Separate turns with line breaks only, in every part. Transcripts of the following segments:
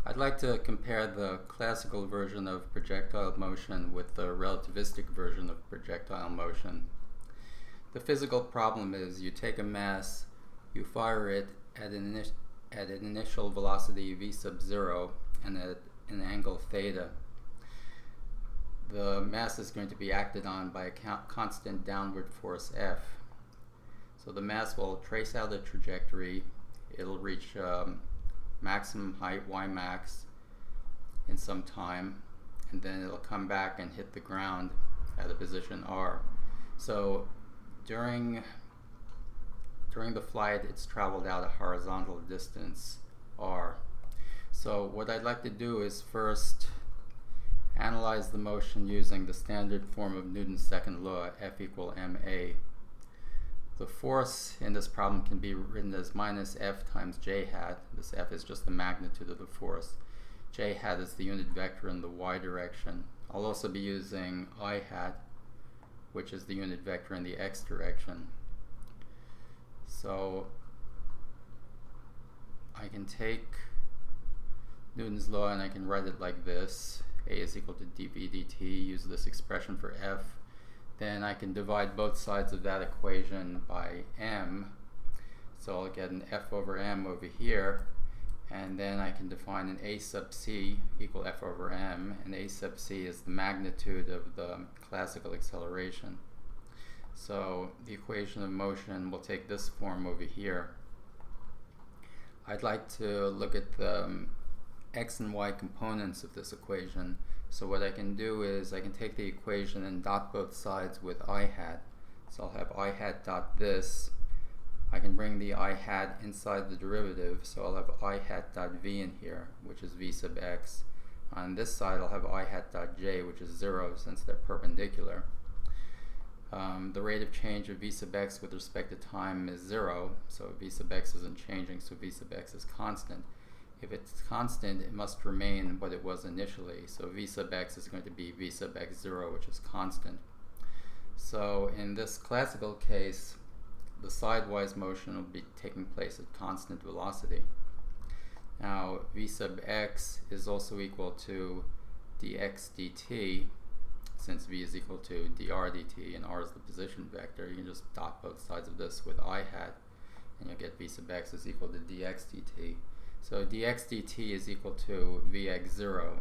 I'd like to compare the classical version of projectile motion with the relativistic version of projectile motion. The physical problem is you take a mass, you fire it at an initial velocity v sub 0 and at an angle theta. The mass is going to be acted on by a constant downward force F. So the mass will trace out a trajectory. It'll reach maximum height y max in some time, and then it'll come back and hit the ground at a position r. So during the flight, it's traveled out a horizontal distance r. So what I'd like to do is first analyze the motion using the standard form of Newton's second law, F equal ma. The force in this problem can be written as minus F times j hat. This F is just the magnitude of the force. J hat is the unit vector in the y direction. I'll also be using I hat, which is the unit vector in the x direction. So I can take Newton's law and I can write it like this. A is equal to dv dt, use this expression for F. Then I can divide both sides of that equation by m. So I'll get an F over m over here, and then I can define an A sub c equal F over m, and A sub c is the magnitude of the classical acceleration. So the equation of motion will take this form over here. I'd like to look at the x and y components of this equation. So what I can do is I can take the equation and dot both sides with I hat. So I'll have I hat dot this. I can bring the I hat inside the derivative, so I'll have I hat dot v in here, which is v sub x. On this side I'll have I hat dot j, which is 0 since they're perpendicular. The rate of change of v sub x with respect to time is 0, so v sub x isn't changing, so v sub x is constant. If it's constant, it must remain what it was initially. So v sub x is going to be v sub x0, which is constant. So in this classical case, the sidewise motion will be taking place at constant velocity. Now v sub x is also equal to dx dt, since v is equal to dr dt, and r is the position vector. You can just dot both sides of this with I hat, and you'll get v sub x is equal to dx dt. So dx dt is equal to vx0.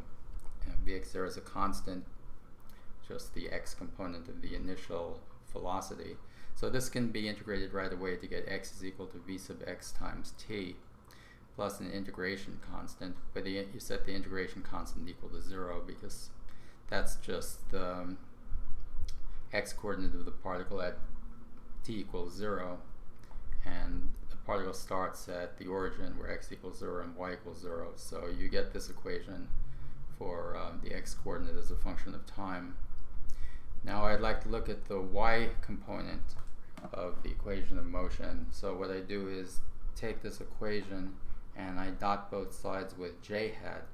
Vx0 is a constant, just the x component of the initial velocity. So this can be integrated right away to get x is equal to v sub x times t plus an integration constant. But you set the integration constant equal to 0 because that's just the x coordinate of the particle at t equals 0. And the particle starts at the origin where x equals 0 and y equals 0. So you get this equation for the x coordinate as a function of time. Now I'd like to look at the y component of the equation of motion. So what I do is take this equation and I dot both sides with j hat.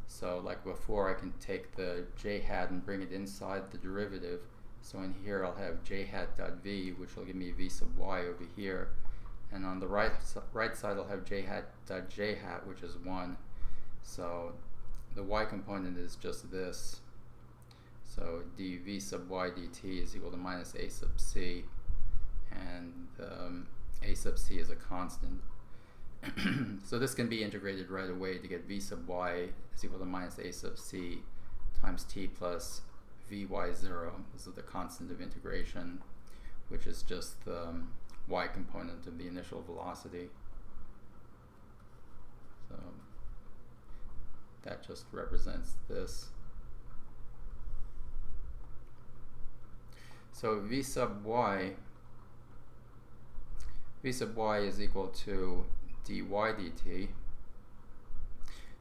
So like before, I can take the j hat and bring it inside the derivative. So in here I'll have j hat dot v, which will give me v sub y over here. And on the right side I'll have j hat dot j hat, which is 1. So the y component is just this. So dv sub y dt is equal to minus a sub c, and a sub c is a constant. So this can be integrated right away to get v sub y is equal to minus a sub c times t plus vy0. This is the constant of integration, which is just the y component of the initial velocity. So that just represents this. So v sub y is equal to dy dt.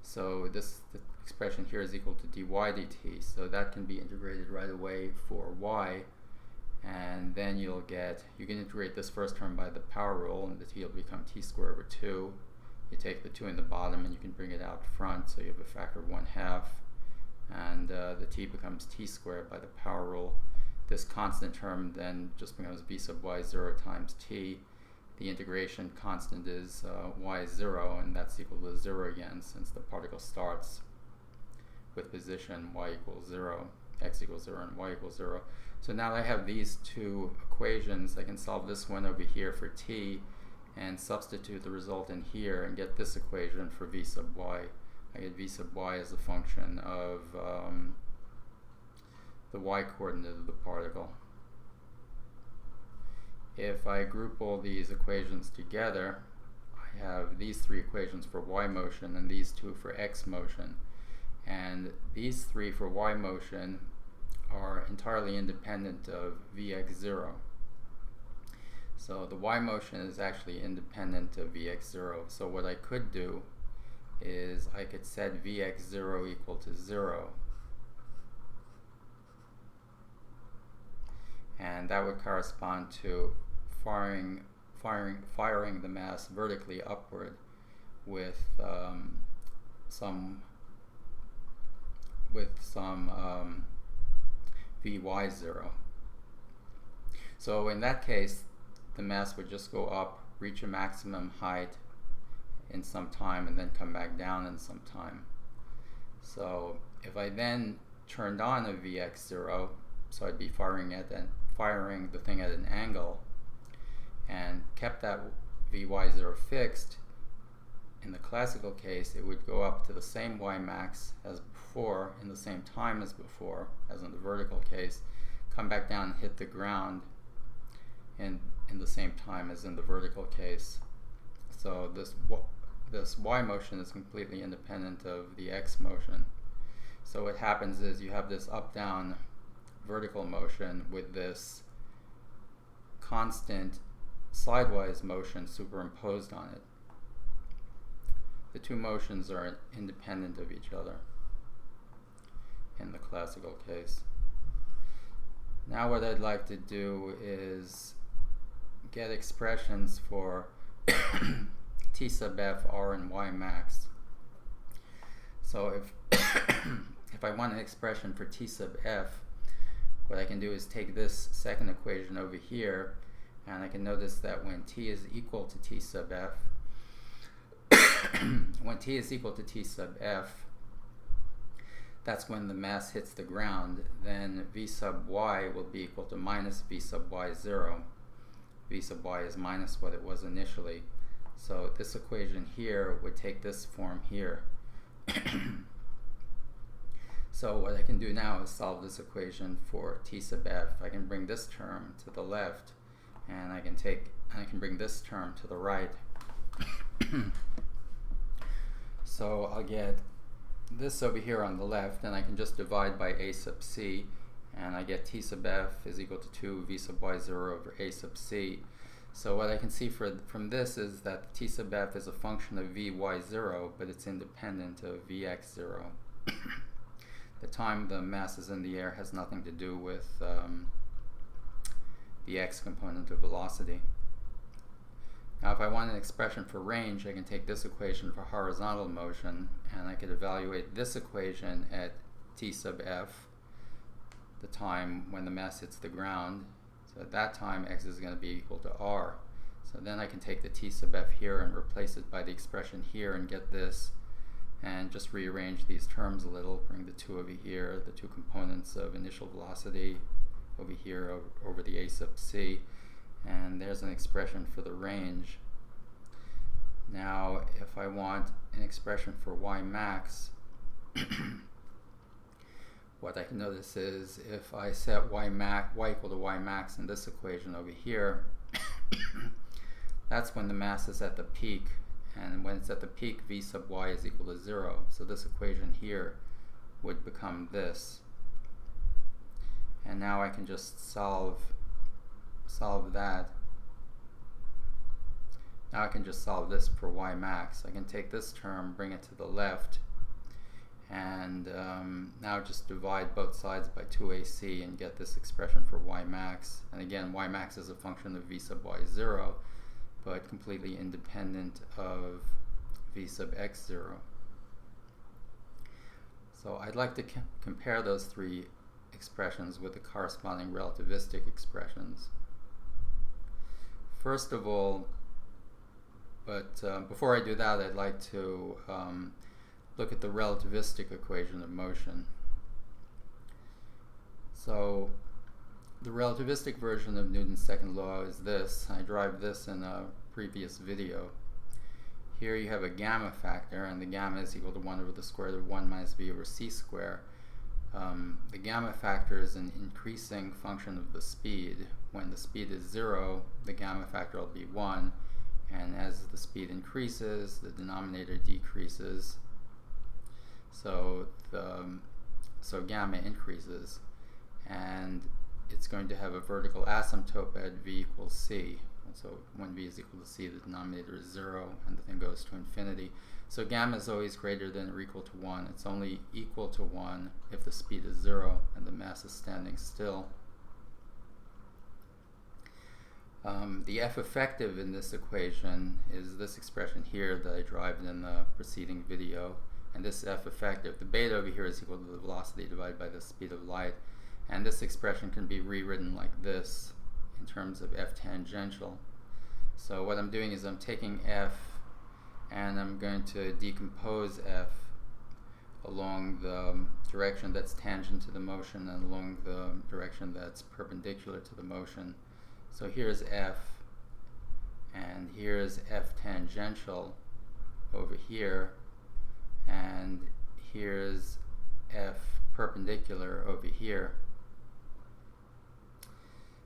So this expression here is equal to dy dt. So that can be integrated right away for y. And then you can integrate this first term by the power rule, and the t will become t squared over 2. You take the 2 in the bottom and you can bring it out front, so you have a factor of 1/2. And the t becomes t squared by the power rule. This constant term then just becomes v sub y 0 times t. the integration constant is y0, and that's equal to 0 again, since the particle starts with position y equals 0, x equals 0, and y equals 0. So now that I have these two equations, I can solve this one over here for t and substitute the result in here and get this equation for v sub y. I get v sub y as a function of the y coordinate of the particle. If I group all these equations together, I have these three equations for y motion and these two for x motion. And these three for y motion are entirely independent of vx0. So the y motion is actually independent of vx0. So what I could do is I could set vx0 equal to 0. And that would correspond to firing the mass vertically upward with some Vy0. So in that case, the mass would just go up, reach a maximum height in some time, and then come back down in some time. So if I then turned on a Vx0, so I'd be firing the thing at an angle, and kept that Vy0 fixed, in the classical case, it would go up to the same y max as before, in the same time as before, as in the vertical case, come back down and hit the ground in the same time as in the vertical case. So this y motion is completely independent of the x motion. So what happens is you have this up-down vertical motion with this constant sidewise motion superimposed on it. The two motions are independent of each other in the classical case. Now what I'd like to do is get expressions for t sub f, r, and y max. So if I want an expression for t sub f, what I can do is take this second equation over here, and I can notice that when t is equal to t sub f, when t is equal to t sub f, that's when the mass hits the ground. Then v sub y will be equal to minus v sub y0. V sub y is minus what it was initially. So this equation here would take this form here. So what I can do now is solve this equation for t sub f. I can bring this term to the left, and I can bring this term to the right. So I'll get this over here on the left, and I can just divide by a sub c, and I get t sub f is equal to 2 v sub y0 over a sub c. So what I can see from this is that t sub f is a function of vy0, but it's independent of vx0. The time the mass is in the air has nothing to do with the x component of velocity. Now if I want an expression for range, I can take this equation for horizontal motion, and I could evaluate this equation at t sub f, the time when the mass hits the ground. So at that time, x is going to be equal to r. So then I can take the t sub f here and replace it by the expression here and get this, and just rearrange these terms a little, bring the two over here, the two components of initial velocity over here over the a sub c, and there's an expression for the range. Now if I want an expression for y max, what I can notice is if I set y equal to y max in this equation over here, that's when the mass is at the peak, and when it's at the peak, v sub y is equal to 0. So this equation here would become this. And now I can just solve that. Now I can just solve this for y max. I can take this term, bring it to the left, and now just divide both sides by 2ac and get this expression for y max. And again, y max is a function of v sub y0, but completely independent of v sub x0. So I'd like to compare those three expressions with the corresponding relativistic expressions. First of all, But before I do that, I'd like to look at the relativistic equation of motion. So the relativistic version of Newton's second law is this. I derived this in a previous video. Here you have a gamma factor, and the gamma is equal to 1 over the square root of 1 minus v over c squared. The gamma factor is an increasing function of the speed. When the speed is 0, the gamma factor will be 1, and as the speed increases, the denominator decreases. So gamma increases, and it's going to have a vertical asymptote at v equals c. So when v is equal to c, the denominator is 0, and the thing goes to infinity. So gamma is always greater than or equal to 1. It's only equal to 1 if the speed is 0 and the mass is standing still. The F effective in this equation is this expression here that I derived in the preceding video. And this F effective, the beta over here is equal to the velocity divided by the speed of light. And this expression can be rewritten like this in terms of F tangential. So what I'm doing is I'm taking F and I'm going to decompose F along the direction that's tangent to the motion and along the direction that's perpendicular to the motion. So here's F, and here's F tangential over here, and here's F perpendicular over here.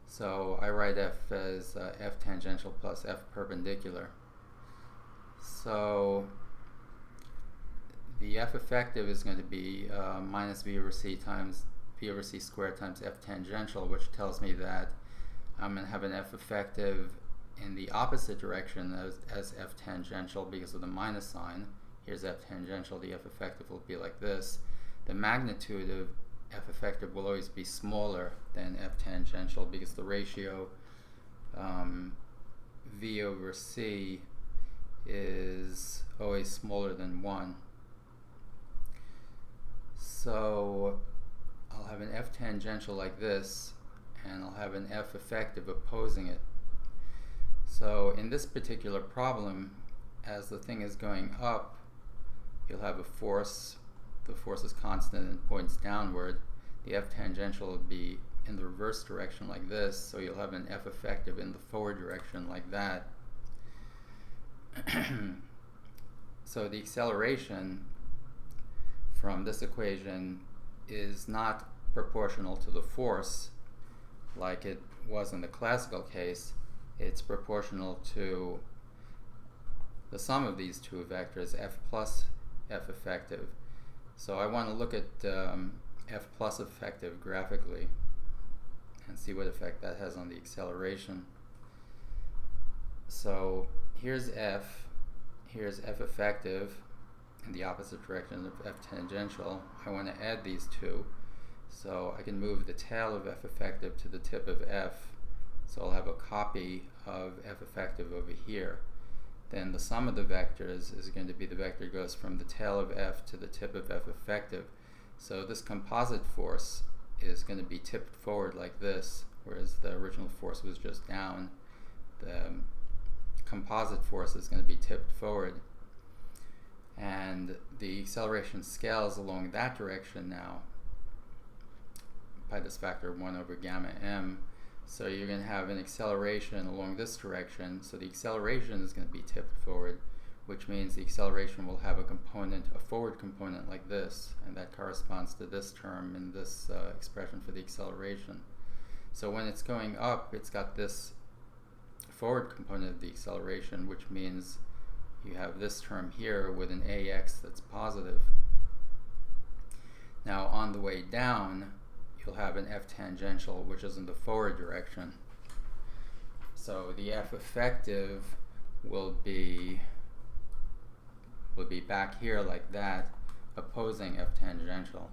So I write F as F tangential plus F perpendicular. So the F effective is going to be minus v over c times v over c squared times F tangential, which tells me that I'm going to have an F effective in the opposite direction as F tangential because of the minus sign. Here's F tangential. The F effective will be like this. The magnitude of F effective will always be smaller than F tangential because the ratio v over c is always smaller than 1. So I'll have an F tangential like this, and I'll have an F effective opposing it. So in this particular problem, as the thing is going up, you'll have a force. The force is constant and points downward. The F tangential will be in the reverse direction like this, so you'll have an F effective in the forward direction like that. So the acceleration from this equation is not proportional to the force like it was in the classical case. It's proportional to the sum of these two vectors, F plus F effective. So I want to look at F plus effective graphically and see what effect that has on the acceleration. So here's F effective in the opposite direction of F tangential. I want to add these two. So I can move the tail of F effective to the tip of F. So I'll have a copy of F effective over here. Then the sum of the vectors is going to be the vector goes from the tail of F to the tip of F effective. So this composite force is going to be tipped forward like this, whereas the original force was just down. The composite force is going to be tipped forward. And the acceleration scales along that direction now by this factor of 1 over gamma m. So you're going to have an acceleration along this direction. So the acceleration is going to be tipped forward, which means the acceleration will have a component, a forward component like this, and that corresponds to this term in this expression for the acceleration. So when it's going up, it's got this forward component of the acceleration, which means you have this term here with an ax that's positive. Now on the way down, you'll have an F tangential, which is in the forward direction. So the F effective will be back here like that, opposing F tangential.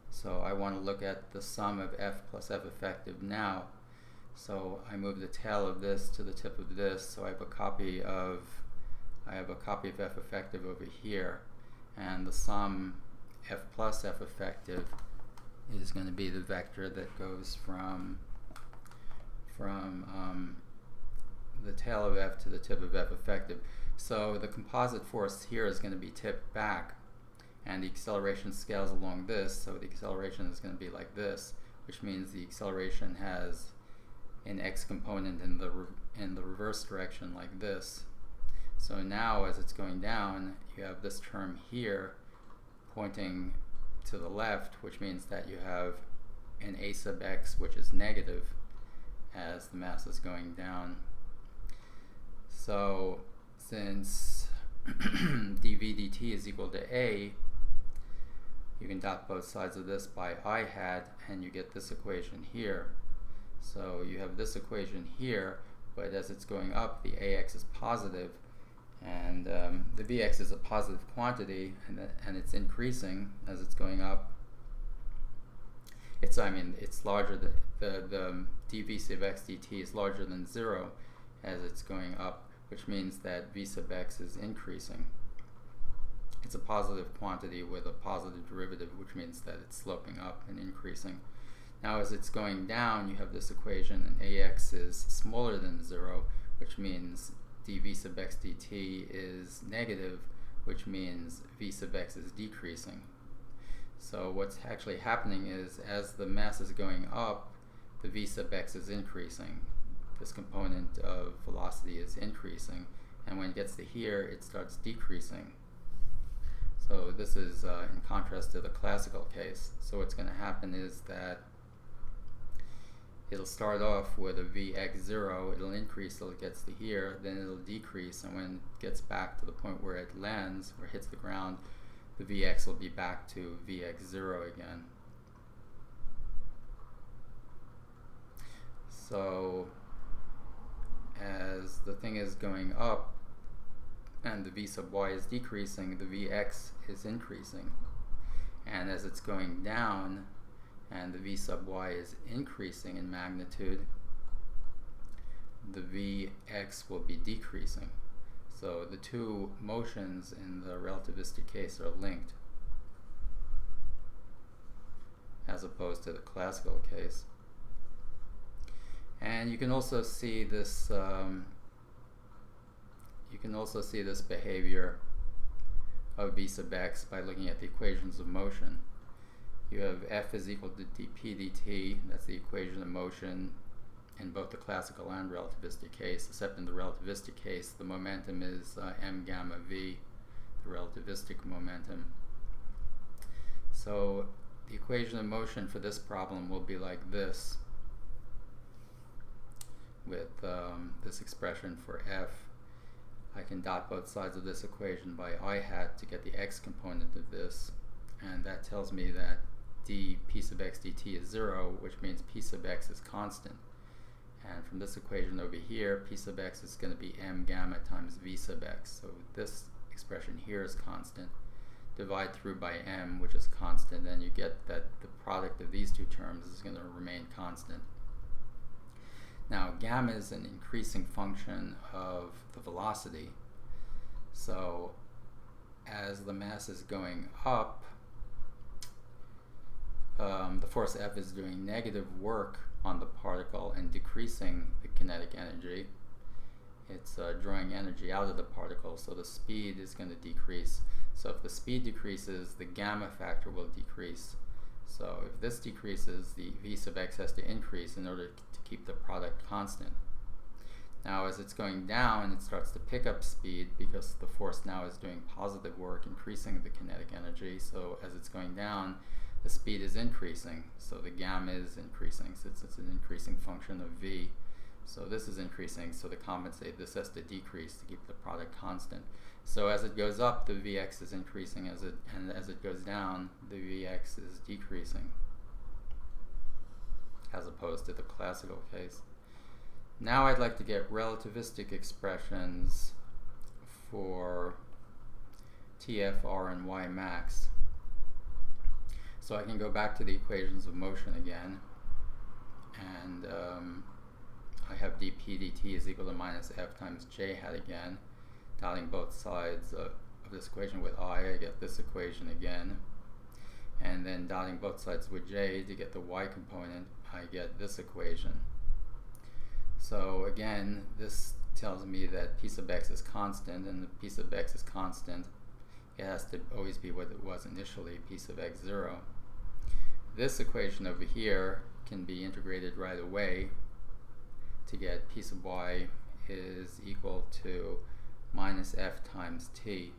So I want to look at the sum of F plus F effective now. So I move the tail of this to the tip of this, so I have a copy of F effective over here, and the sum F plus F effective is going to be the vector that goes from the tail of F to the tip of F effective. So the composite force here is going to be tipped back, and the acceleration scales along this, so the acceleration is going to be like this, which means the acceleration has an x component in the reverse direction like this. So now as it's going down, you have this term here pointing to the left, which means that you have an a sub x which is negative as the mass is going down. So since dv dt is equal to a, you can dot both sides of this by I hat, and you get this equation here. So you have this equation here, but as it's going up, the ax is positive, and the vx is a positive quantity, and it's increasing as it's going up. It's larger than the dv sub x dt is larger than 0 as it's going up, which means that v sub x is increasing. It's a positive quantity with a positive derivative, which means that it's sloping up and increasing. Now as it's going down, you have this equation, and ax is smaller than 0, which means dv sub x dt is negative, which means v sub x is decreasing. So what's actually happening is, as the mass is going up, the v sub x is increasing. This component of velocity is increasing, and when it gets to here, it starts decreasing. So this is in contrast to the classical case. So what's going to happen is that it'll start off with a vx0, it'll increase till it gets to here, then it'll decrease, and when it gets back to the point where it lands, or hits the ground, the vx will be back to vx0 again. So as the thing is going up and the v sub y is decreasing, the vx is increasing. And as it's going down and the v sub y is increasing in magnitude, the vx will be decreasing. So the two motions in the relativistic case are linked, as opposed to the classical case. And you can also see this behavior of v sub x by looking at the equations of motion. You have F is equal to dp dt, that's the equation of motion in both the classical and relativistic case, except in the relativistic case the momentum is m gamma v, the relativistic momentum. So the equation of motion for this problem will be like this, with this expression for F. I can dot both sides of this equation by I hat to get the x component of this, and that tells me that dp sub x dt is 0, which means p sub x is constant. And from this equation over here, p sub x is going to be m gamma times v sub x. So this expression here is constant. Divide through by m, which is constant, and you get that the product of these two terms is going to remain constant. Now gamma is an increasing function of the velocity. So as the mass is going up, the force F is doing negative work on the particle and decreasing the kinetic energy. It's drawing energy out of the particle, so the speed is going to decrease. So if the speed decreases, the gamma factor will decrease. So if this decreases, the v sub x has to increase in order to keep the product constant. Now as it's going down, it starts to pick up speed because the force now is doing positive work, increasing the kinetic energy. So as it's going down, the speed is increasing, so the gamma is increasing, since it's an increasing function of v. So this is increasing, so to compensate, this has to decrease to keep the product constant. So as it goes up, the vx is increasing, and as it goes down, the vx is decreasing, as opposed to the classical case. Now I'd like to get relativistic expressions for Tf, R, and Y max. So I can go back to the equations of motion again, and I have dp dt is equal to minus f times j hat again. Dotting both sides of this equation with I get this equation again. And then dotting both sides with j to get the y component, I get this equation. So again, this tells me that p sub x is constant, and if p sub x is constant, it has to always be what it was initially, p sub x 0. This equation over here can be integrated right away to get p sub y is equal to minus f times t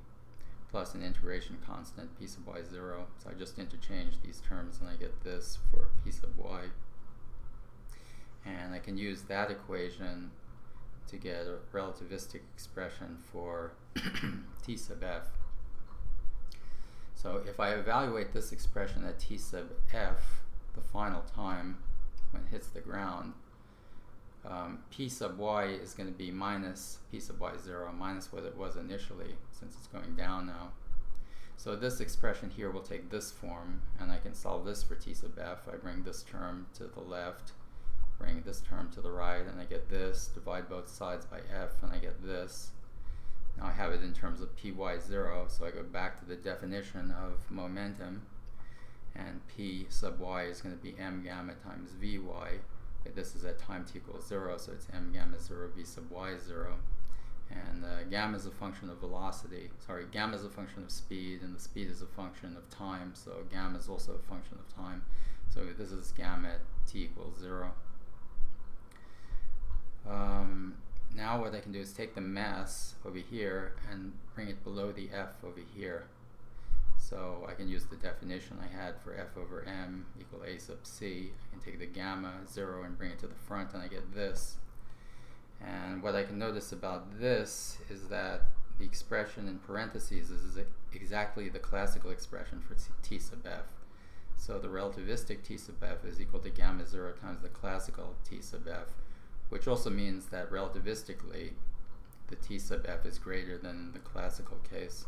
plus an integration constant, p sub y 0. So I just interchange these terms and I get this for p sub y. And I can use that equation to get a relativistic expression for t sub f. So if I evaluate this expression at t sub f, the final time when it hits the ground, p sub y is going to be minus p sub y 0, minus what it was initially, since it's going down now. So this expression here will take this form, and I can solve this for t sub f. I bring this term to the left, bring this term to the right, and I get this, divide both sides by f, and I get this. Now I have it in terms of py 0, so I go back to the definition of momentum, and p sub y is going to be m gamma times vy. This is at time t equals 0, so it's m gamma 0 v sub y 0. And gamma is a function of velocity. Sorry, gamma is a function of speed, and the speed is a function of time, so gamma is also a function of time. So this is gamma at t equals 0. Now what I can do is take the mass over here and bring it below the f over here. So I can use the definition I had for f over m equal a sub c. I can take the gamma 0 and bring it to the front, and I get this. And what I can notice about this is that the expression in parentheses is exactly the classical expression for t sub f. So the relativistic t sub f is equal to gamma 0 times the classical t sub f, which also means that relativistically the t sub f is greater than the classical case.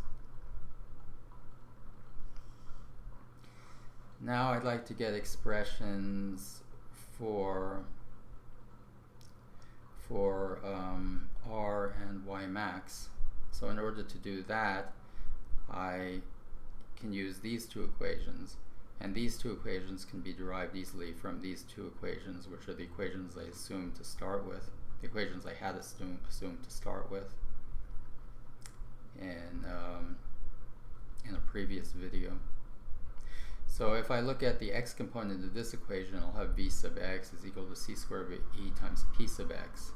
Now I'd like to get expressions for r and y max. So in order to do that, I can use these two equations, and these two equations can be derived easily from these two equations, which are the equations I assumed to start with, the equations I had assumed to start with in a previous video. So if I look at the x component of this equation, I'll have v sub x is equal to c squared over e times p sub x.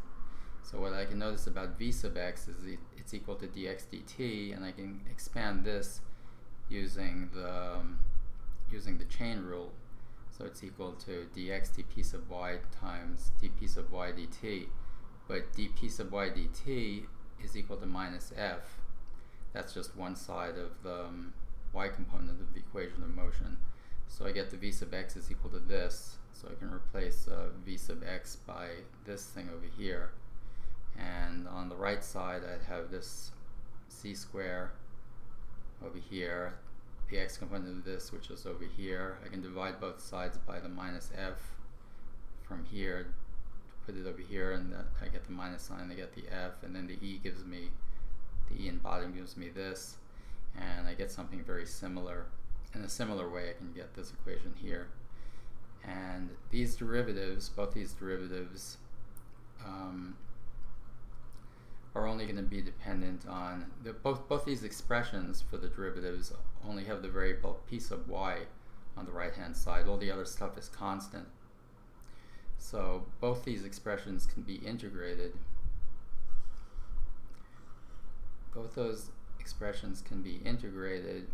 So what I can notice about v sub x is it's equal to dx dt, and I can expand this using the chain rule. So it's equal to dx dp sub y times dp sub y dt. But dp sub y dt is equal to minus f. That's just one side of the y component of the equation of motion. So I get the v sub x is equal to this. So I can replace v sub x by this thing over here. And on the right side, I'd have this c square over here, the x component of this, which is over here. I can divide both sides by the minus f from here, put it over here, and I get the minus sign, I get the f, and then the e gives me, the e in bottom gives me this, and I get something very similar. In a similar way, I can get this equation here. And these derivatives, both these derivatives, are only going to be dependent on, both these expressions for the derivatives only have the variable p sub y on the right hand side. All the other stuff is constant. So both these expressions can be integrated. Both those expressions can be integrated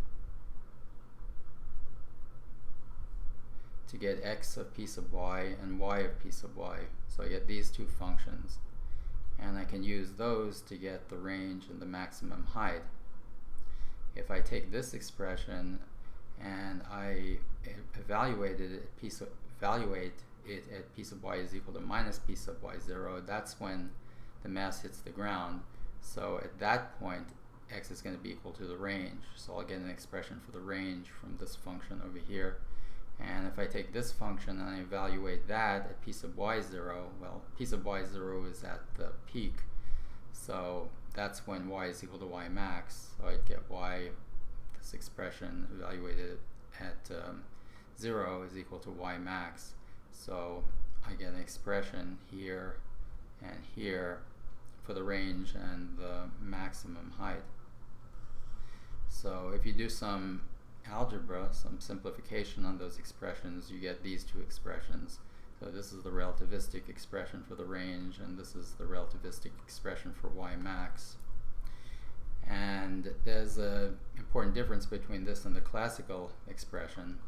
to get x of p sub y and y of p sub y. So I get these two functions, and I can use those to get the range and the maximum height. If I take this expression and I evaluate it at p sub y is equal to minus p sub y 0, that's when the mass hits the ground. So at that point, x is going to be equal to the range. So I'll get an expression for the range from this function over here. And if I take this function and I evaluate that at p sub y 0, well, p sub y 0 is at the peak. So that's when y is equal to y max. So I'd get y, this expression evaluated at 0 is equal to y max. So I get an expression here and here for the range and the maximum height. So if you do some algebra, some simplification on those expressions, you get these two expressions. So this is the relativistic expression for the range, and this is the relativistic expression for y max. And there's an important difference between this and the classical expression.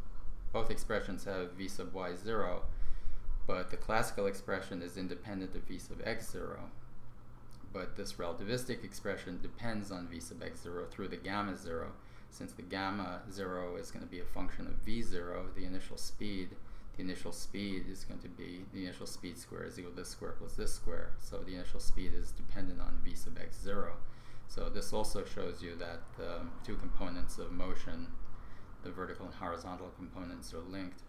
Both expressions have v sub y 0, but the classical expression is independent of v sub x 0. But this relativistic expression depends on v sub x 0 through the gamma 0. Since the gamma 0 is going to be a function of v0, the initial speed is going to be the initial speed square is equal to this square plus this square. So the initial speed is dependent on v sub x 0. So this also shows you that the two components of motion, the vertical and horizontal components, are linked.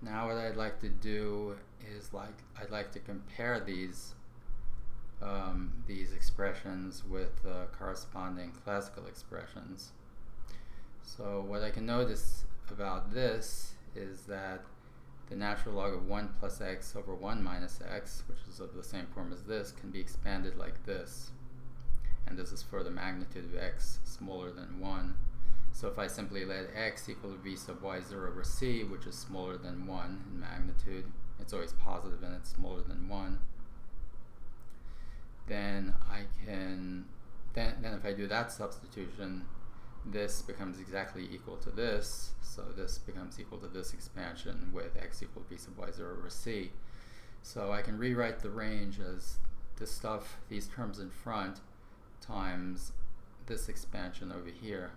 Now what I'd like to do is I'd like to compare these expressions with corresponding classical expressions. So what I can notice about this is that the natural log of 1 plus x over 1 minus x, which is of the same form as this, can be expanded like this. And this is for the magnitude of x smaller than 1. So if I simply let x equal to v sub y 0 over c, which is smaller than 1 in magnitude, it's always positive and it's smaller than 1, then I can, then if I do that substitution, this becomes exactly equal to this, so this becomes equal to this expansion with x equal to v sub y 0 over c. So I can rewrite the range as this stuff, these terms in front, times this expansion over here.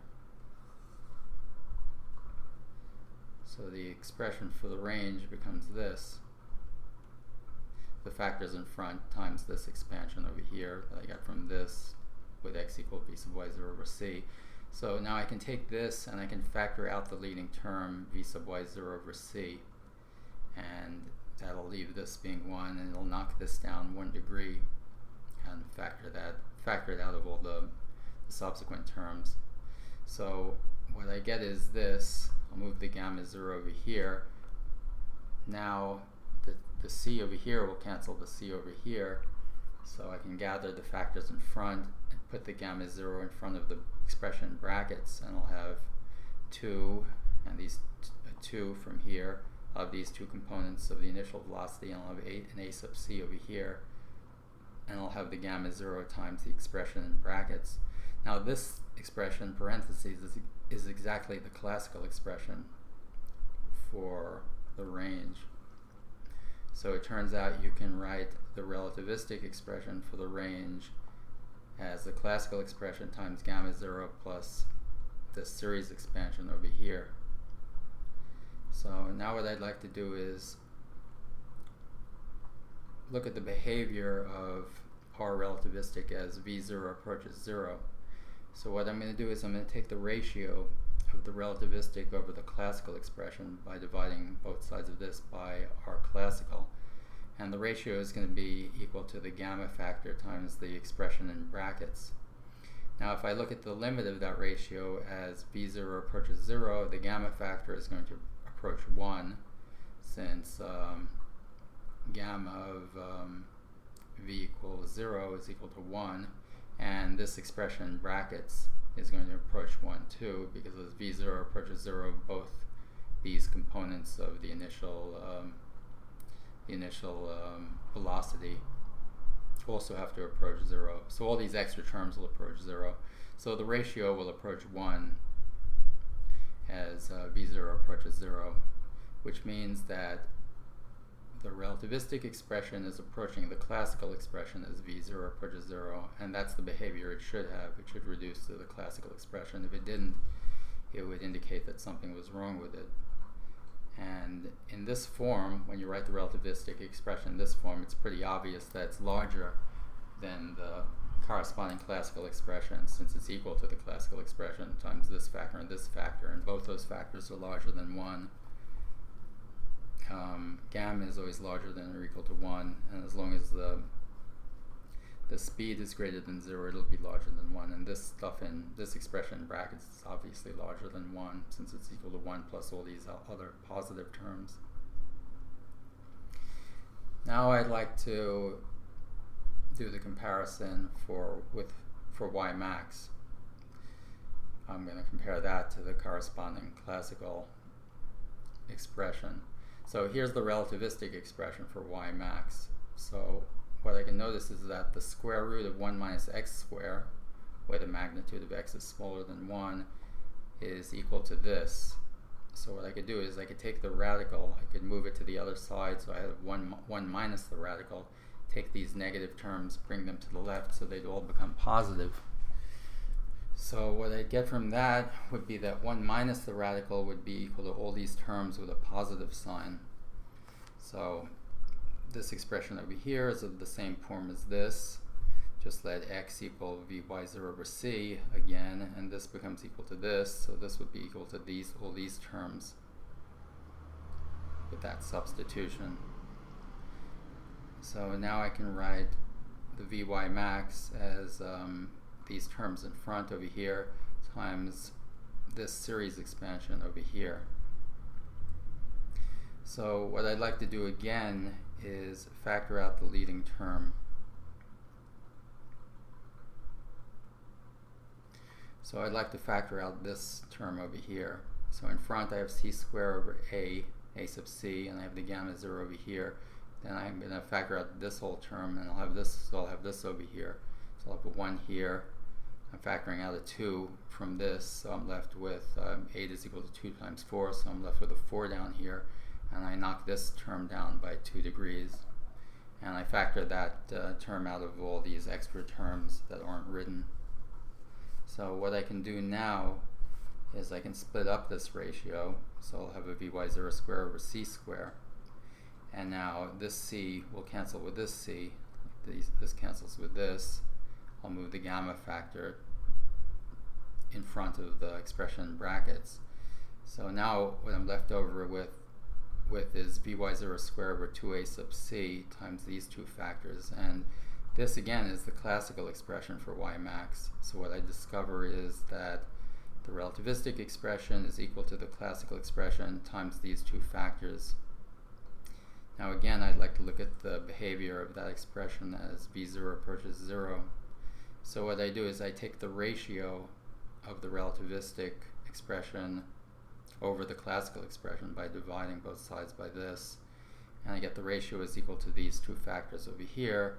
So the expression for the range becomes this. The factors in front times this expansion over here that I got from this with x equal to v sub y 0 over c. So now I can take this and I can factor out the leading term v sub y 0 over c, and that'll leave this being 1, and it'll knock this down 1 degree and factor it out of all the subsequent terms. So what I get is this. I'll move the gamma 0 over here. Now the c over here will cancel the c over here, so I can gather the factors in front and put the gamma 0 in front of the expression in brackets, and I'll have 2 and these 2 from here of these two components of the initial velocity, and I'll have an a sub c over here, and I'll have the gamma 0 times the expression in brackets. Now this expression, parentheses, is exactly the classical expression for the range. So it turns out you can write the relativistic expression for the range as the classical expression times gamma 0 plus this series expansion over here. So now what I'd like to do is look at the behavior of our relativistic as v0 approaches 0. So what I'm going to do is I'm going to take the ratio of the relativistic over the classical expression by dividing both sides of this by our classical. And the ratio is going to be equal to the gamma factor times the expression in brackets. Now if I look at the limit of that ratio as v0 approaches 0, the gamma factor is going to approach 1, since gamma of v equals 0 is equal to 1, and this expression in brackets is going to approach 1 too, because as v0 approaches 0, both these components of the initial velocity also have to approach 0. So all these extra terms will approach 0. So the ratio will approach 1 as v0 approaches 0, which means that the relativistic expression is approaching the classical expression as v0 approaches 0, and that's the behavior it should have. It should reduce to the classical expression. If it didn't, it would indicate that something was wrong with it. And in this form, when you write the relativistic expression in this form, it's pretty obvious that it's larger than the corresponding classical expression, since it's equal to the classical expression times this factor, and both those factors are larger than 1. Gamma is always larger than or equal to 1, and as long as the speed is greater than 0, it'll be larger than 1, and this stuff in this expression in brackets is obviously larger than 1, since it's equal to 1 plus all these other positive terms. Now I'd like to do the comparison for y max, I'm going to compare that to the corresponding classical expression. So here's the relativistic expression for y max. So what I can notice is that the square root of 1 minus x squared, where the magnitude of x is smaller than 1, is equal to this. So what I could do is I could take the radical, I could move it to the other side, so I have 1 minus the radical, take these negative terms, bring them to the left so they'd all become positive. So what I get from that would be that 1 minus the radical would be equal to all these terms with a positive sign. So this expression over here is of the same form as this. Just let x equal vy0 over c again, and this becomes equal to this. So this would be equal to all these terms with that substitution. So now I can write the vy max as these terms in front over here times this series expansion over here. So what I'd like to do again is factor out the leading term. So I'd like to factor out this term over here. So in front I have c squared over a sub c, and I have the gamma 0 over here. Then I'm going to factor out this whole term, and I'll have this over here. So I'll have a 1 here. I'm factoring out a 2 from this, so I'm left with 8 is equal to 2 times 4, so I'm left with a 4 down here, and I knock this term down by 2 degrees. And I factor that term out of all these extra terms that aren't written. So what I can do now is I can split up this ratio, so I'll have a vy0 squared over c squared. And now this c will cancel with this c, this cancels with this. I'll move the gamma factor in front of the expression in brackets. So now what I'm left over with is vy0 squared over 2a sub c times these two factors. And this again is the classical expression for y max. So what I discover is that the relativistic expression is equal to the classical expression times these two factors. Now again, I'd like to look at the behavior of that expression as v0 approaches 0. So what I do is I take the ratio of the relativistic expression over the classical expression by dividing both sides by this, and I get the ratio is equal to these two factors over here.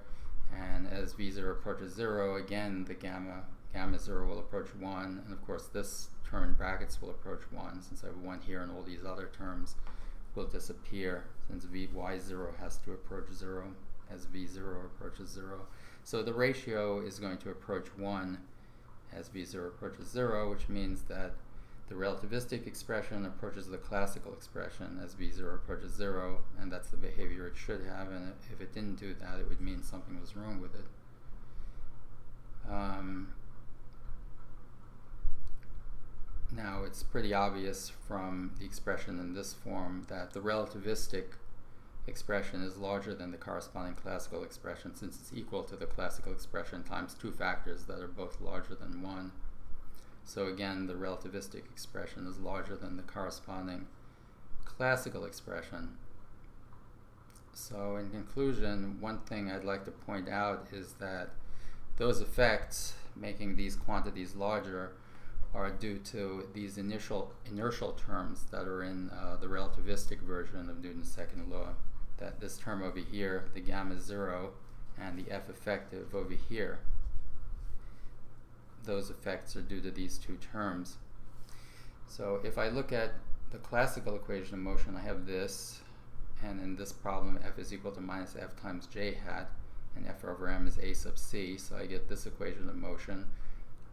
And as v0 approaches 0, again the gamma 0 will approach 1, and of course this term in brackets will approach 1, since I have 1 here, and all these other terms will disappear since vy0 has to approach 0 as v0 approaches 0. So the ratio is going to approach 1 as v0 approaches 0, which means that the relativistic expression approaches the classical expression as v0 approaches 0, and that's the behavior it should have, and if it didn't do that, it would mean something was wrong with it. Now it's pretty obvious from the expression in this form that the relativistic expression is larger than the corresponding classical expression, since it's equal to the classical expression times two factors that are both larger than 1. So again, the relativistic expression is larger than the corresponding classical expression. So in conclusion, one thing I'd like to point out is that those effects making these quantities larger are due to these inertial terms that are in the relativistic version of Newton's second law. That this term over here, the gamma 0, and the F effective over here, those effects are due to these two terms. So if I look at the classical equation of motion, I have this, and in this problem F is equal to minus F times J hat, and F over M is A sub C, so I get this equation of motion.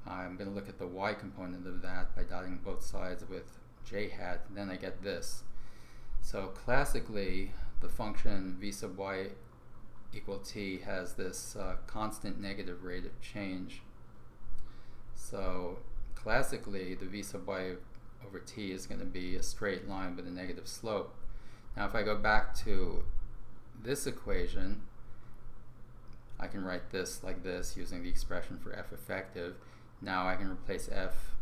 I'm going to look at the y component of that by dotting both sides with J hat, and then I get this. So classically, the function v sub y equal t has this constant negative rate of change. So classically, the v sub y over t is going to be a straight line with a negative slope. Now if I go back to this equation, I can write this like this using the expression for F effective. Now I can replace F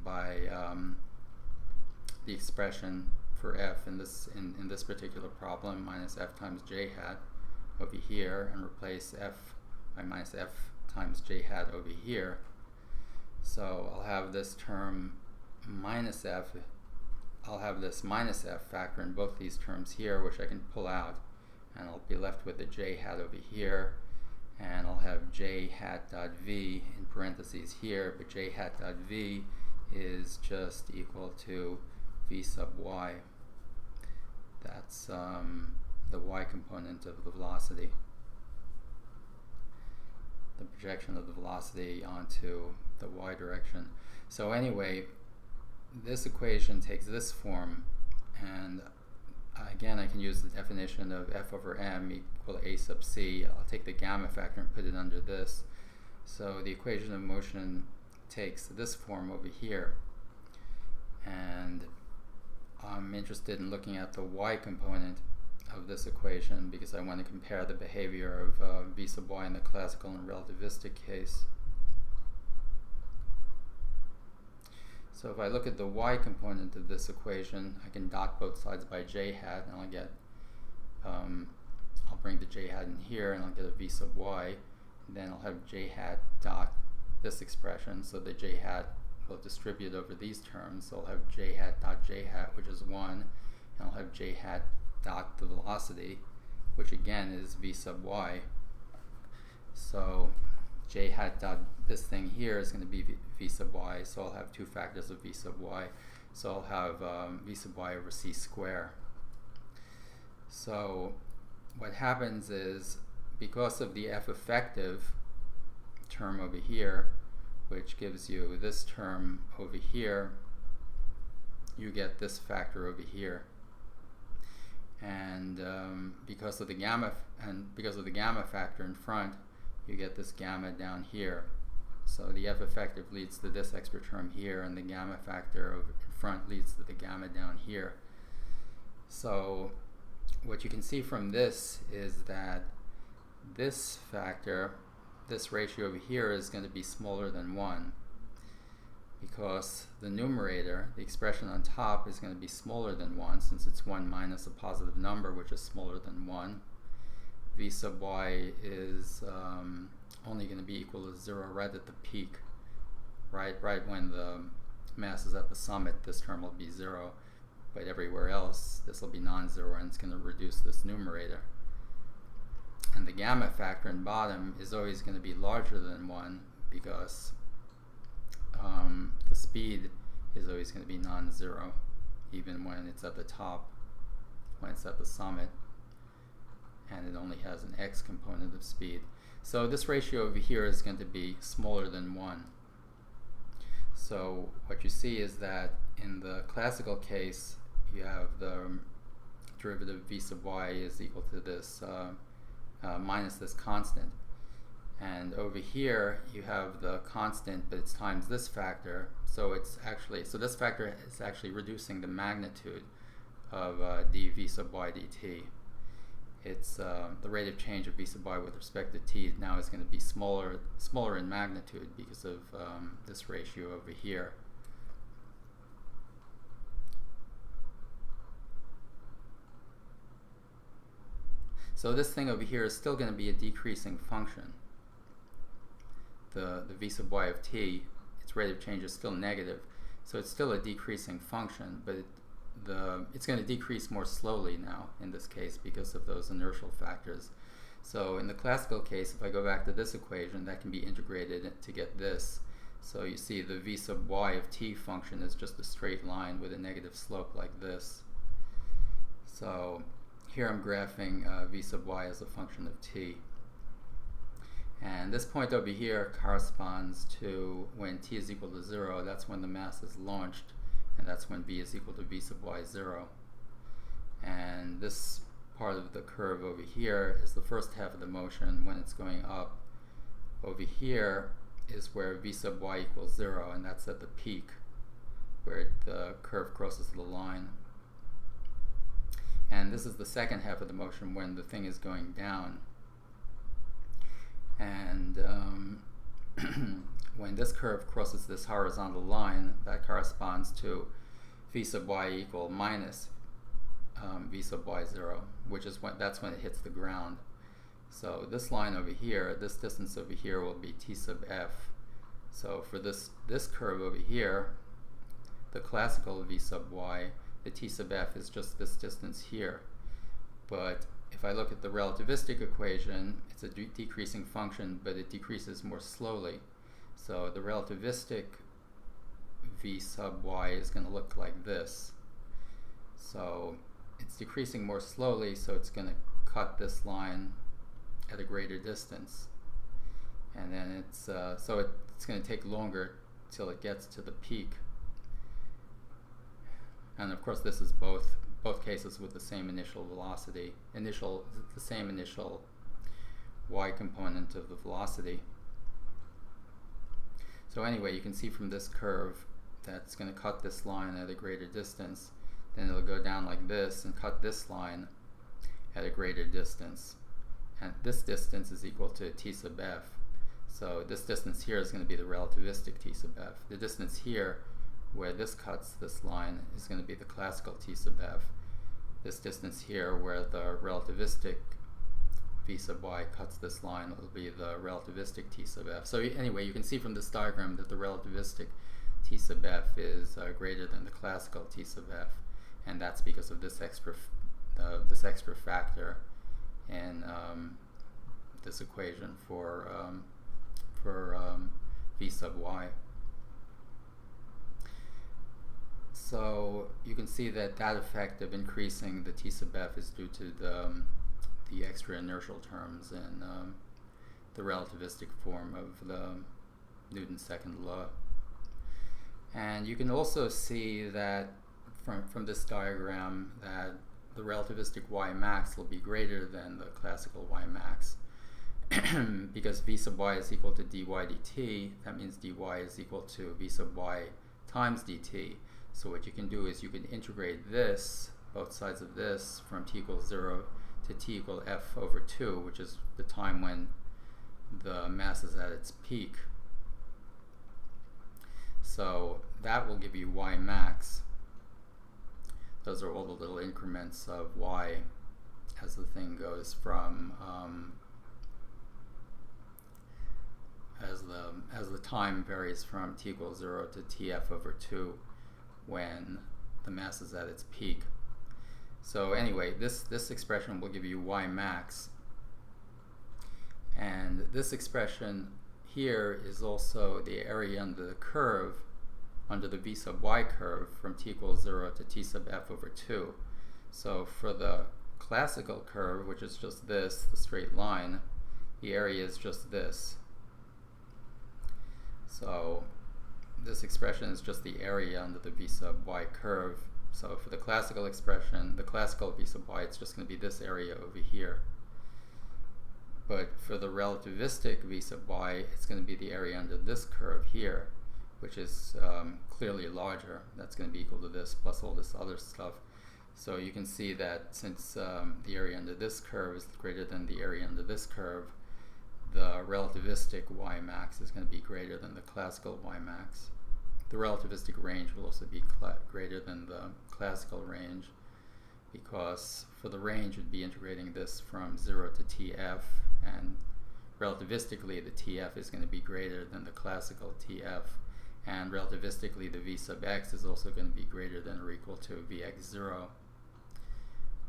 by the expression for F in this particular problem, minus F times J hat over here, and replace F by minus f times j hat over here. So I'll have this term minus f. I'll have this minus f factor in both these terms here, which I can pull out, and I'll be left with the j hat over here, and I'll have j hat dot v in parentheses here, but j hat dot v is just equal to v sub y. That's the y component of the velocity, the projection of the velocity onto the y direction. So anyway, this equation takes this form, and again I can use the definition of f over m equal a sub c. I'll take the gamma factor and put it under this. So the equation of motion takes this form over here, and I'm interested in looking at the y component of this equation because I want to compare the behavior of v sub y in the classical and relativistic case. So if I look at the y component of this equation, I can dot both sides by j hat, and I'll get, I'll bring the j hat in here, and I'll get a v sub y. And then I'll have j hat dot this expression, so the j hat will distribute over these terms. So I'll have j hat dot j hat, which is 1, and I'll have j hat dot the velocity, which again is v sub y. So j hat dot this thing here is going to be v sub y, so I'll have two factors of v sub y. So I'll have v sub y over c square. So what happens is, because of the f effective term over here, which gives you this term over here, you get this factor over here. And because of the gamma factor in front, you get this gamma down here. So the f effective leads to this extra term here, and the gamma factor over in front leads to the gamma down here. So what you can see from this is that this factor, this ratio over here, is going to be smaller than 1, because the numerator, the expression on top, is going to be smaller than 1, since it's 1 minus a positive number, which is smaller than 1. V sub y is only going to be equal to 0 right at the peak. Right when the mass is at the summit, this term will be 0, but everywhere else this will be non-zero, and it's going to reduce this numerator. And the gamma factor in bottom is always going to be larger than 1, because the speed is always going to be non-zero, even when it's at the top, when it's at the summit, and it only has an x component of speed. So this ratio over here is going to be smaller than 1. So what you see is that in the classical case, you have the derivative v sub y is equal to this minus this constant. And over here you have the constant, but it's times this factor. So it's actually, so this factor is actually reducing the magnitude of dv sub y dt. It's the rate of change of v sub y with respect to t now is going to be smaller in magnitude because of this ratio over here. So this thing over here is still going to be a decreasing function. The v sub y of t, its rate of change is still negative, so it's still a decreasing function, but it's going to decrease more slowly now in this case because of those inertial factors. So in the classical case, if I go back to this equation, that can be integrated to get this. So you see the v sub y of t function is just a straight line with a negative slope like this. So here I'm graphing v sub y as a function of t. And this point over here corresponds to when t is equal to 0, that's when the mass is launched, and that's when v is equal to v sub y 0. And this part of the curve over here is the first half of the motion when it's going up. Over here is where v sub y equals 0, and that's at the peak where the curve crosses the line. And this is the second half of the motion when the thing is going down. And when this curve crosses this horizontal line, that corresponds to v sub y equal minus v sub y 0, which is that's when it hits the ground. So this line over here, this distance over here will be t sub f. So for this curve over here, the classical v sub y, the t sub f is just this distance here. But if I look at the relativistic equation, it's a decreasing function, but it decreases more slowly. So the relativistic v sub y is going to look like this. So it's decreasing more slowly, so it's going to cut this line at a greater distance. And then it's going to take longer till it gets to the peak. And of course this is both cases with the same initial velocity, the same initial y component of the velocity. So anyway, you can see from this curve that it's going to cut this line at a greater distance. Then it'll go down like this and cut this line at a greater distance. And this distance is equal to t sub f. So this distance here is going to be the relativistic t sub f. The distance here, where this cuts this line, is going to be the classical t sub f. This distance here, where the relativistic v sub y cuts this line, will be the relativistic t sub f. So anyway, you can see from this diagram that the relativistic t sub f is greater than the classical t sub f, and that's because of this extra factor in this equation for v sub y. So you can see that effect of increasing the t sub f is due to the extra inertial terms in the relativistic form of the Newton's second law. And you can also see that from this diagram that the relativistic y max will be greater than the classical y max. Because v sub y is equal to dy dt, that means dy is equal to v sub y times dt. So what you can do is you can integrate this, both sides of this, from t equals 0 to t equal f over 2, which is the time when the mass is at its peak. So that will give you y max. Those are all the little increments of y as the thing goes from as the time varies from t equals 0 to tf over 2 when the mass is at its peak. So anyway, this expression will give you y max, and this expression here is also the area under the curve, under the v sub y curve, from t equals 0 to t sub f over 2. So for the classical curve, which is just this, the straight line, the area is just this. So this expression is just the area under the v sub y curve. So for the classical expression, the classical v sub y, it's just going to be this area over here. But for the relativistic v sub y, it's going to be the area under this curve here, which is clearly larger. That's going to be equal to this plus all this other stuff. So you can see that since the area under this curve is greater than the area under this curve, the relativistic y max is going to be greater than the classical y max. The relativistic range will also be greater than the classical range, because for the range we'd be integrating this from 0 to tf, and relativistically the tf is going to be greater than the classical tf, and relativistically the v sub x is also going to be greater than or equal to vx0,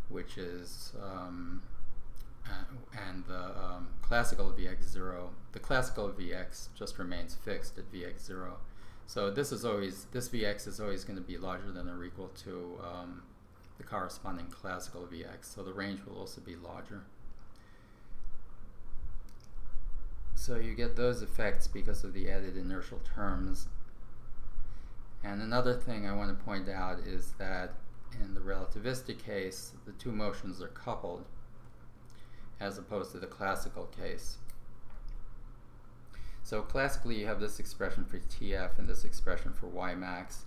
which is and the classical vx0, the classical vx just remains fixed at vx0. So this vx is always going to be larger than or equal to the corresponding classical vx, so the range will also be larger. So you get those effects because of the added inertial terms. And another thing I want to point out is that in the relativistic case, the two motions are coupled, as opposed to the classical case. So classically you have this expression for tf and this expression for y max,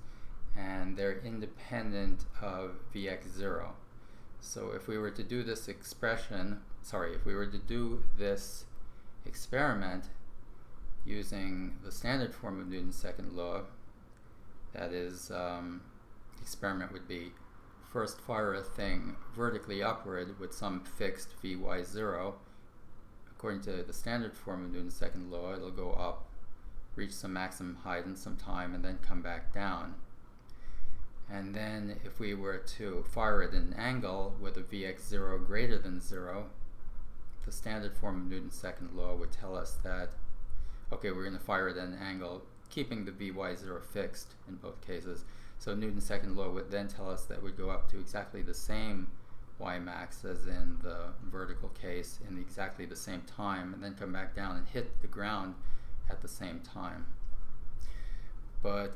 and they're independent of vx0. So if we were to do this experiment using the standard form of Newton's second law, that is, the experiment would be first fire a thing vertically upward with some fixed vy0 according to the standard form of Newton's second law, it'll go up, reach some maximum height in some time, and then come back down. And then if we were to fire at an angle with a Vx0 greater than 0, the standard form of Newton's second law would tell us that, okay, we're going to fire at an angle, keeping the Vy0 fixed in both cases. So Newton's second law would then tell us that we'd go up to exactly the same y max as in the vertical case in exactly the same time, and then come back down and hit the ground at the same time. But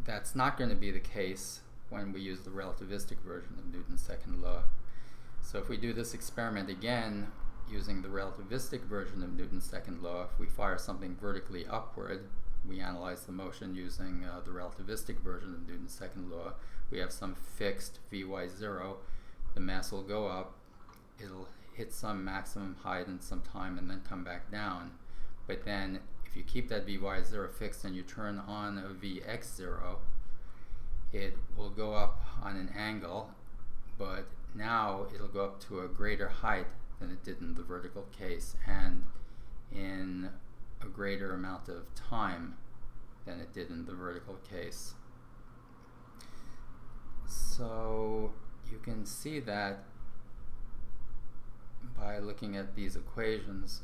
that's not going to be the case when we use the relativistic version of Newton's second law. So if we do this experiment again using the relativistic version of Newton's second law, if we fire something vertically upward, we analyze the motion using the relativistic version of Newton's second law. We have some fixed Vy0. The mass will go up, it'll hit some maximum height in some time and then come back down. But then if you keep that Vy0 fixed and you turn on a Vx0, it will go up on an angle, but now it'll go up to a greater height than it did in the vertical case and in a greater amount of time than it did in the vertical case. So you can see that by looking at these equations.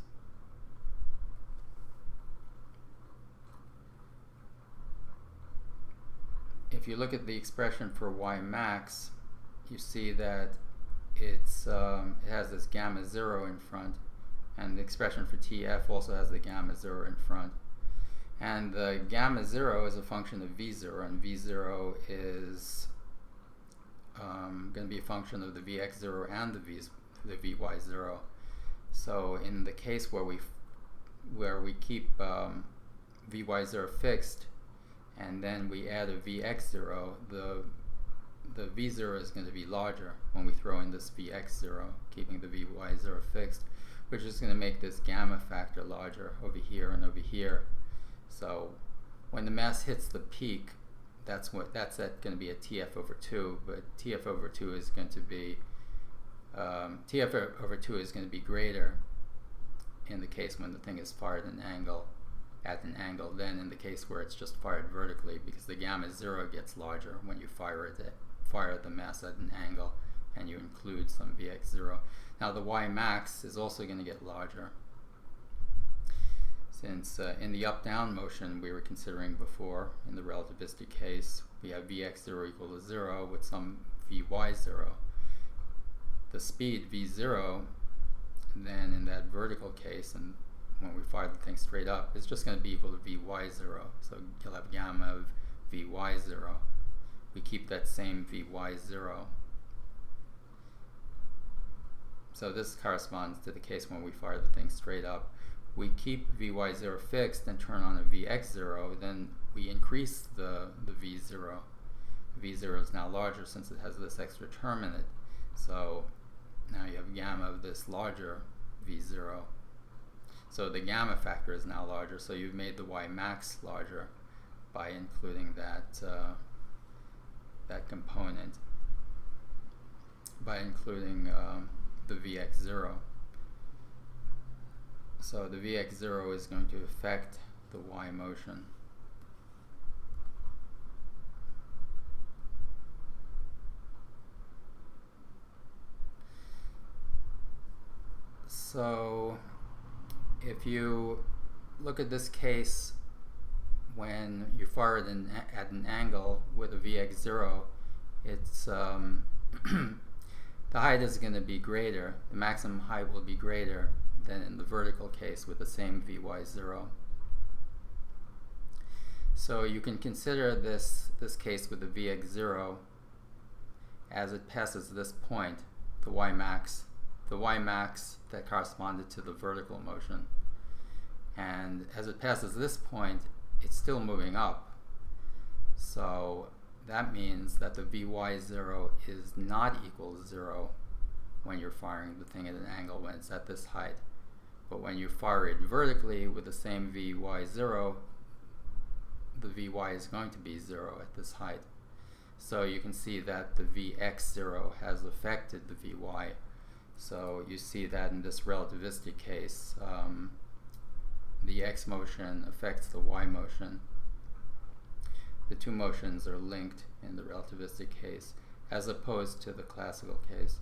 If you look at the expression for y max, you see that it has this gamma 0 in front, and the expression for tf also has the gamma 0 in front. And the gamma 0 is a function of v0, and v0 is going to be a function of the vx0 and the vy0. So in the case where we keep vy0 fixed and then we add a vx0, the v0 is going to be larger when we throw in this vx0, keeping the vy0 fixed, which is going to make this gamma factor larger over here and over here. So when the mass hits the peak, that's going to be a TF over 2, but TF over 2 is going to be TF over 2 is going to be greater in the case when the thing is fired at an angle than in the case where it's just fired vertically, because the gamma 0 gets larger when you fire the mass at an angle and you include some Vx0. Now the y max is also going to get larger, since in the up-down motion we were considering before, in the relativistic case, we have Vx0 equal to 0 with some Vy0. The speed V0 then in that vertical case, and when we fire the thing straight up, is just going to be equal to Vy0. So you'll have gamma of Vy0. We keep that same Vy0. So this corresponds to the case when we fire the thing straight up. We keep Vy0 fixed and turn on a Vx0, then we increase the V0. V0 is now larger since it has this extra term in it. So now you have gamma of this larger V0. So the gamma factor is now larger, so you've made the y max larger by including that component, by including the Vx0. So the Vx0 is going to affect the y motion. So if you look at this case when you fire it at an angle with a Vx0, it's the height is going to be greater, the maximum height will be greater than in the vertical case with the same Vy0. So you can consider this case with the Vx0 as it passes this point, the y max that corresponded to the vertical motion. And as it passes this point, it's still moving up. So that means that the Vy0 is not equal to 0 when you're firing the thing at an angle when it's at this height. But when you fire it vertically with the same Vy0, the Vy is going to be 0 at this height. So you can see that the Vx0 has affected the Vy So you see that in this relativistic case, the x motion affects the y motion. The two motions are linked in the relativistic case, as opposed to the classical case.